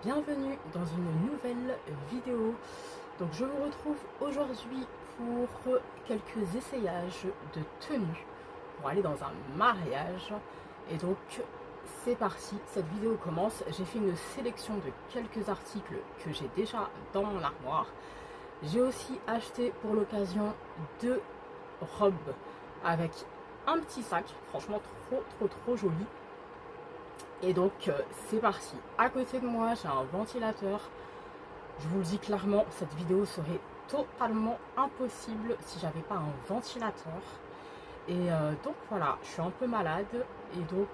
bienvenue dans une nouvelle vidéo. Donc je vous retrouve aujourd'hui pour quelques essayages de tenues pour aller dans un mariage. Et donc c'est parti, cette vidéo commence. J'ai fait une sélection de quelques articles que j'ai déjà dans mon armoire. J'ai aussi acheté pour l'occasion deux robes avec un petit sac, franchement trop joli. Et donc c'est parti. À côté de moi j'ai un ventilateur. Je vous le dis clairement, cette vidéo serait totalement impossible si j'avais pas un ventilateur. Et donc voilà, je suis un peu malade. Et donc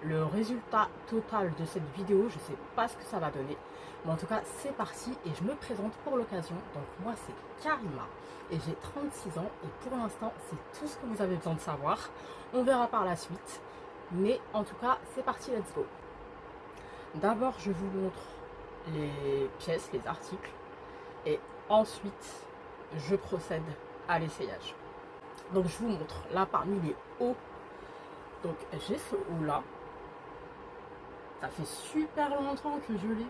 le résultat total de cette vidéo, je sais pas ce que ça va donner. Mais en tout cas c'est parti et je me présente pour l'occasion. Donc moi c'est Karima et j'ai 36 ans. Et pour l'instant c'est tout ce que vous avez besoin de savoir. On verra par la suite. Mais en tout cas, c'est parti, let's go. D'abord, je vous montre les pièces, les articles. Et ensuite, je procède à l'essayage. Donc, je vous montre là parmi les hauts. Donc, j'ai ce haut-là. Ça fait super longtemps que je l'ai.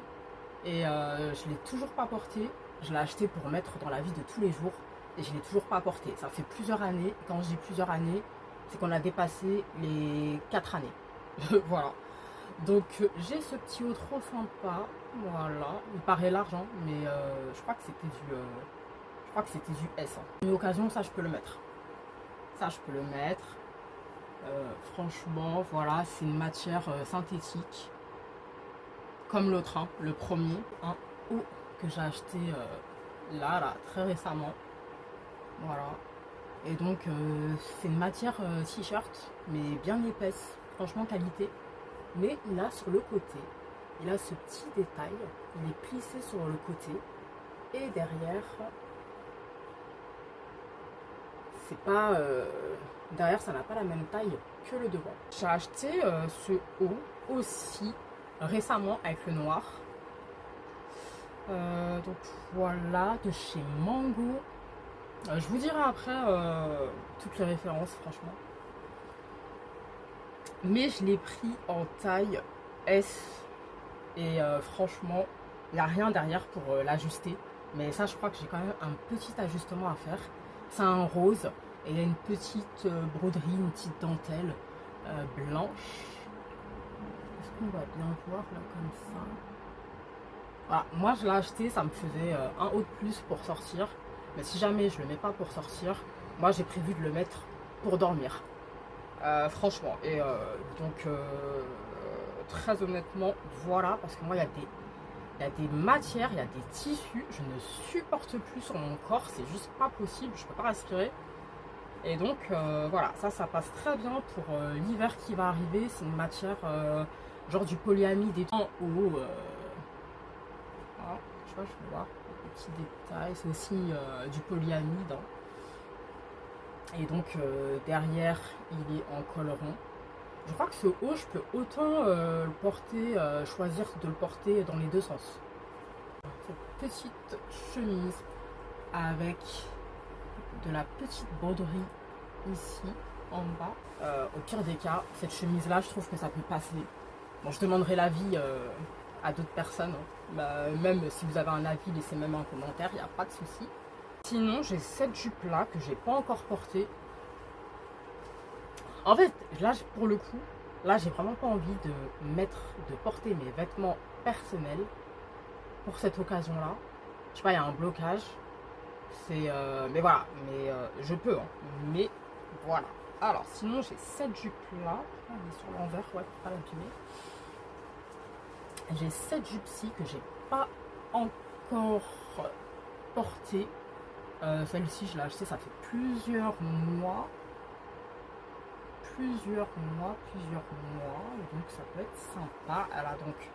Et je ne l'ai toujours pas porté. Je l'ai acheté pour mettre dans la vie de tous les jours. Et je ne l'ai toujours pas porté. Ça fait plusieurs années. Quand je dis plusieurs années, c'est qu'on a dépassé les 4 années. Voilà. Donc j'ai ce petit haut trop sympa. Voilà. Il paraît large, hein, mais je crois que c'était du S. Hein. Une occasion, ça je peux le mettre. Ça je peux le mettre. Franchement, voilà, c'est une matière synthétique. Comme l'autre, hein, le premier. Un haut que j'ai acheté là, très récemment. Voilà. Et donc c'est une matière t-shirt, mais bien épaisse, franchement qualité. Mais il a sur le côté, il a ce petit détail, il est plissé sur le côté. Et derrière, c'est pas... derrière ça n'a pas la même taille que le devant. J'ai acheté ce haut aussi récemment avec le noir. Donc voilà, de chez Mango. Je vous dirai après toutes les références, franchement. Mais je l'ai pris en taille S. Et franchement, il n'y a rien derrière pour l'ajuster. Mais ça, je crois que j'ai quand même un petit ajustement à faire. C'est un rose. Et il y a une petite broderie, une petite dentelle blanche. Est-ce qu'on va bien voir là comme ça? Voilà, moi je l'ai acheté, ça me faisait un haut de plus pour sortir. Mais si jamais je le mets pas pour sortir, moi j'ai prévu de le mettre pour dormir. Franchement. Et donc très honnêtement, voilà, parce que moi il y a des matières, il y a des tissus, je ne supporte plus sur mon corps, c'est juste pas possible, je peux pas respirer. Et donc voilà, ça passe très bien pour l'hiver qui va arriver. C'est une matière genre du polyamide et tout. En haut, voilà, je vois, je peux voir les petits détails, c'est aussi du polyamide. Hein. Et donc derrière, il est en col rond. Je crois que ce haut, je peux autant le porter, choisir de le porter dans les deux sens. Cette petite chemise avec de la petite broderie ici en bas. Au pire des cas, cette chemise là, je trouve que ça peut passer. Bon, je demanderai l'avis à d'autres personnes. Hein. Bah, même si vous avez un avis, laissez même un commentaire, il n'y a pas de souci. Sinon, j'ai cette jupe là que j'ai pas encore portée. En fait, là pour le coup, là j'ai vraiment pas envie de porter mes vêtements personnels pour cette occasion là. Je sais pas, il y a un blocage. C'est mais voilà, mais je peux, hein. Mais voilà. Alors sinon j'ai cette jupe là, elle est sur l'envers, ouais, pour pas l'abîmer. J'ai cette jupe-ci que j'ai pas encore portée. Celle-ci je l'ai achetée, ça fait plusieurs mois. Et donc ça peut être sympa. Elle a donc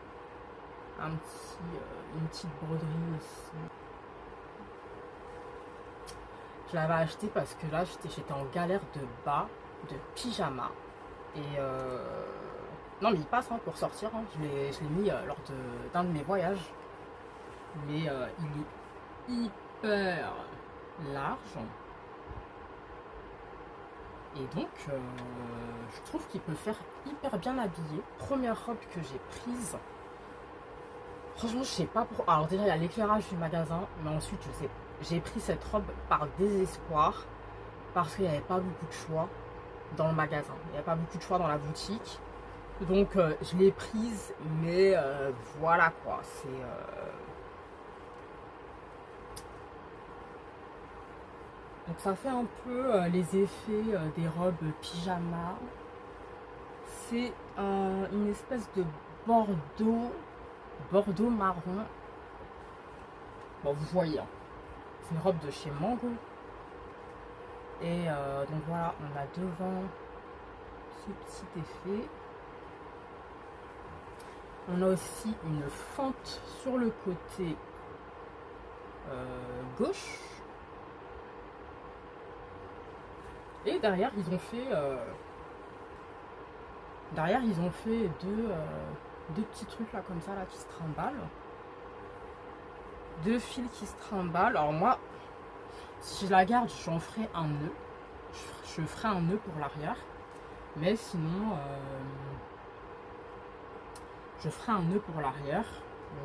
une petite broderie ici. Je l'avais acheté parce que là j'étais en galère de bas, de pyjama. Et non mais il passe hein, pour sortir, hein. Je l'ai mis lors d'un de mes voyages. Mais il est hyper large. Et donc, je trouve qu'il peut faire hyper bien habillé. Première robe que j'ai prise. Oh, Franchement, je sais pas pour. Alors déjà, il y a l'éclairage du magasin, mais ensuite, je sais. J'ai pris cette robe par désespoir parce qu'il n'y avait pas beaucoup de choix dans le magasin. Il n'y avait pas beaucoup de choix dans la boutique. Donc, je l'ai prise, mais voilà quoi. Donc, ça fait un peu les effets des robes pyjama. C'est une espèce de bordeaux marron. Bon, vous voyez, hein. C'est une robe de chez Mango. Et donc voilà, on a devant ce petit effet. On a aussi une fente sur le côté gauche. Et derrière, ils ont fait deux petits trucs là comme ça là qui se trimballent. Deux fils qui se trimballent. Alors moi, si je la garde, j'en ferai un nœud. Je ferai un nœud pour l'arrière. Mais sinon, je ferai un nœud pour l'arrière.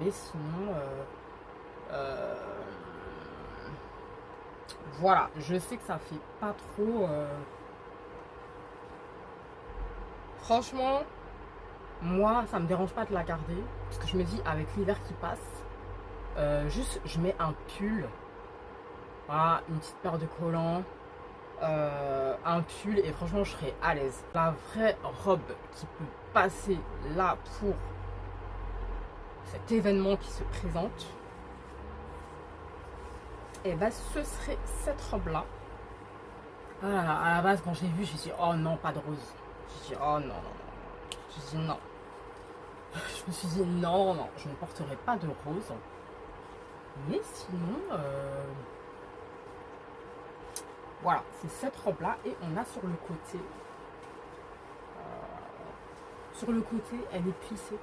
Mais sinon, voilà. Je sais que ça fait pas trop. Franchement, moi, ça me dérange pas de la garder. Parce que je me dis, avec l'hiver qui passe, juste je mets un pull. Voilà, une petite paire de collants. Un pull et franchement je serais à l'aise. La vraie robe qui peut passer là pour cet événement qui se présente, et ben ce serait cette robe là. À la base quand j'ai vu, j'ai dit oh non, pas de rose. J'ai dit oh non, non, non. J'ai dit non. Je me suis dit non, non, je ne porterai pas de rose. Mais sinon voilà, c'est cette robe là et on a sur le côté. Elle est plissée.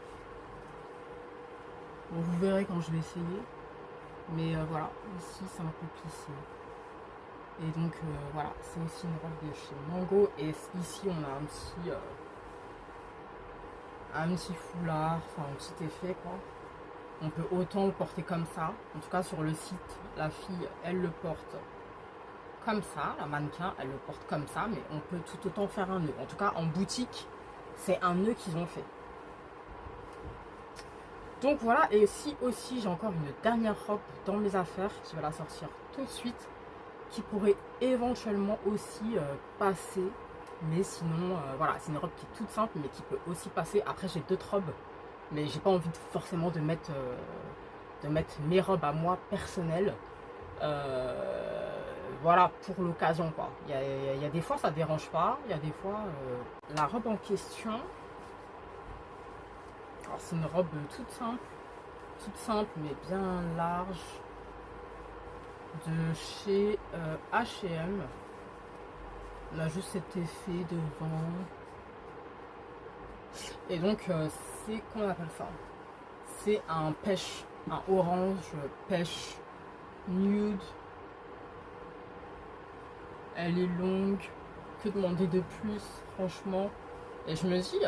Bon, vous verrez quand je vais essayer. Mais voilà, ici c'est un peu plissé. Et donc voilà, c'est aussi une robe de chez Mango. Et ici on a un petit foulard, enfin un petit effet quoi. On peut autant le porter comme ça. En tout cas sur le site, la fille elle le porte comme ça, la mannequin elle le porte comme ça, mais on peut tout autant faire un nœud. En tout cas en boutique, c'est un nœud qu'ils ont fait. Donc voilà, et si aussi j'ai encore une dernière robe dans mes affaires, je vais la sortir tout de suite, qui pourrait éventuellement aussi passer. Mais sinon, voilà, c'est une robe qui est toute simple, mais qui peut aussi passer. Après, j'ai d'autres robes, mais j'ai pas envie forcément de mettre mes robes à moi personnelles. Voilà, pour l'occasion, quoi. Il y a des fois, ça dérange pas. Il y a des fois, la robe en question, alors c'est une robe toute simple, mais bien large, de chez H&M. On a juste cet effet devant. Et donc, c'est, comment on appelle ça? C'est un pêche, un orange pêche nude. Elle est longue. Que demander de plus, franchement? Et je me dis,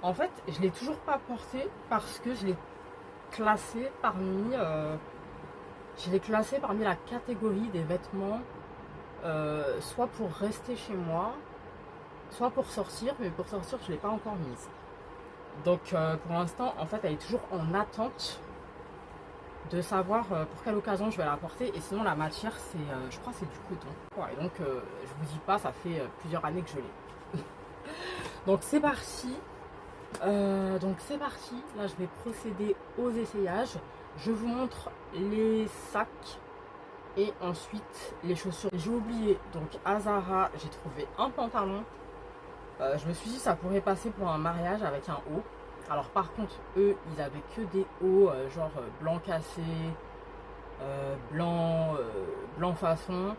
en fait, je l'ai toujours pas portée parce que je l'ai classée parmi la catégorie des vêtements soit pour rester chez moi, soit pour sortir, mais pour sortir je ne l'ai pas encore mise. Donc pour l'instant en fait elle est toujours en attente de savoir pour quelle occasion je vais la porter. Et sinon la matière c'est je crois que c'est du coton. Ouais, et donc je vous dis pas, ça fait plusieurs années que je l'ai. Donc c'est parti. Là je vais procéder aux essayages. Je vous montre les sacs et ensuite les chaussures. J'ai oublié, donc à Zara j'ai trouvé un pantalon. Je me suis dit ça pourrait passer pour un mariage avec un haut. Alors par contre eux ils avaient que des hauts genre blanc cassé, blanc façon.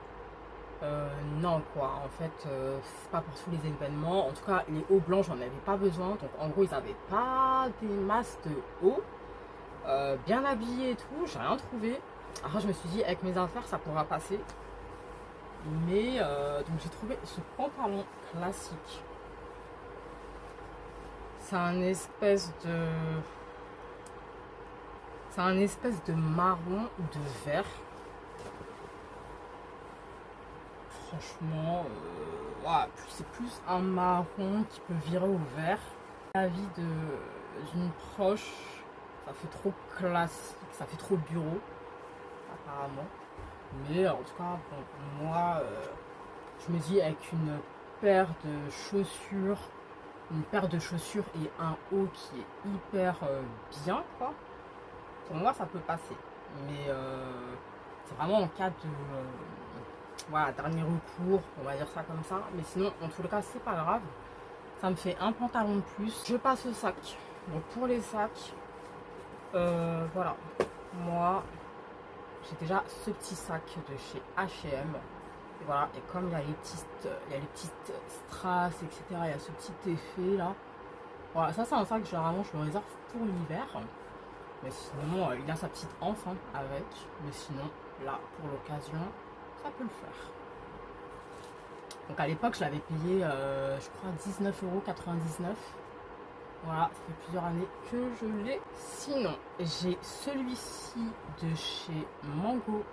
Non quoi, en fait c'est pas pour tous les événements. En tout cas les hauts blancs j'en avais pas besoin. Donc en gros ils avaient pas des masses de hauts. Bien habillés et tout, j'ai rien trouvé. Alors je me suis dit avec mes affaires ça pourra passer. Mais donc j'ai trouvé ce pantalon classique. C'est un espèce de... C'est un espèce de marron ou de vert. Franchement, ouais, c'est plus un marron qui peut virer au vert. L'avis d'une proche, ça fait trop classique, ça fait trop bureau, apparemment. Mais en tout cas, bon, moi, je me dis avec une paire de chaussures, et un haut qui est hyper bien, quoi. Pour moi, ça peut passer. Mais c'est vraiment en cas de voilà, dernier recours, on va dire ça comme ça. Mais sinon, en tout cas, c'est pas grave. Ça me fait un pantalon de plus. Je passe au sac. Donc pour les sacs, voilà. Moi, j'ai déjà ce petit sac de chez H&M. Et voilà, et comme il y a les petites strass, etc., il y a ce petit effet là. Voilà, ça c'est un sac que généralement je me réserve pour l'hiver. Mais sinon, il a sa petite anse hein, avec. Mais sinon, là, pour l'occasion, ça peut le faire. Donc à l'époque, je l'avais payé, je crois, 19,99 €. Voilà, ça fait plusieurs années que je l'ai. Sinon, j'ai celui-ci de chez Mango.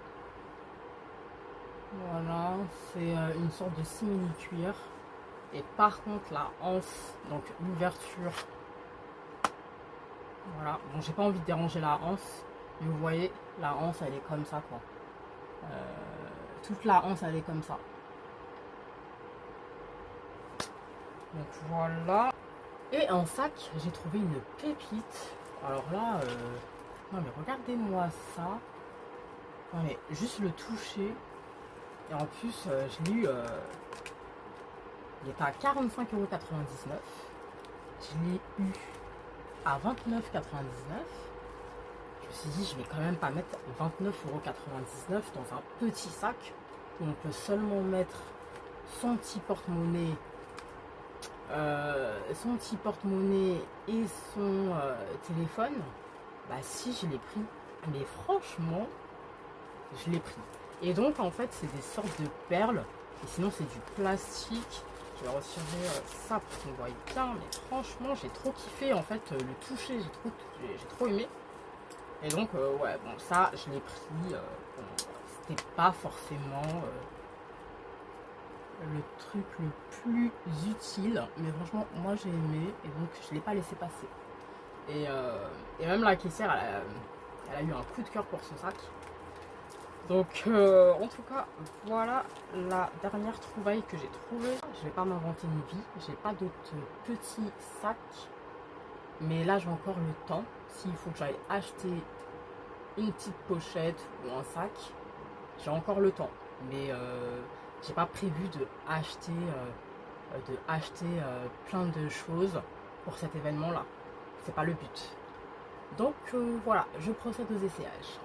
Voilà, c'est une sorte de simili-cuir. Et par contre, la anse, donc l'ouverture, voilà. Bon, j'ai pas envie de déranger la anse, mais vous voyez, la anse, elle est comme ça, quoi. Toute la anse, elle est comme ça. Donc voilà. Et en sac, j'ai trouvé une pépite. Alors là, non mais regardez-moi ça. Non mais juste le toucher. Et en plus, je l'ai eu. Il était à 45,99 €. Je l'ai eu à 29,99 €. Je me suis dit, je vais quand même pas mettre 29,99 € dans un petit sac où on peut seulement mettre son petit porte-monnaie. Et son téléphone. Bah si, je l'ai pris. Mais franchement, je l'ai pris. Et donc en fait, c'est des sortes de perles. Et sinon, c'est du plastique. Je vais retirer ça pour qu'on voit bien. Mais franchement, j'ai trop kiffé en fait le toucher. J'ai trop aimé. Et donc, ouais, bon, ça, je l'ai pris. Bon, c'était pas forcément le truc le plus utile. Mais franchement, moi, j'ai aimé. Et donc, je l'ai pas laissé passer. Et même la caissière, elle a eu un coup de cœur pour ce sac. Donc, en tout cas, voilà la dernière trouvaille que j'ai trouvée. Je vais pas m'inventer une vie. J'ai pas d'autres petits sacs. Mais là, j'ai encore le temps. S'il faut que j'aille acheter une petite pochette ou un sac, j'ai encore le temps. Mais j'ai pas prévu de acheter plein de choses pour cet événement-là. C'est pas le but. Donc voilà, je procède aux essayages.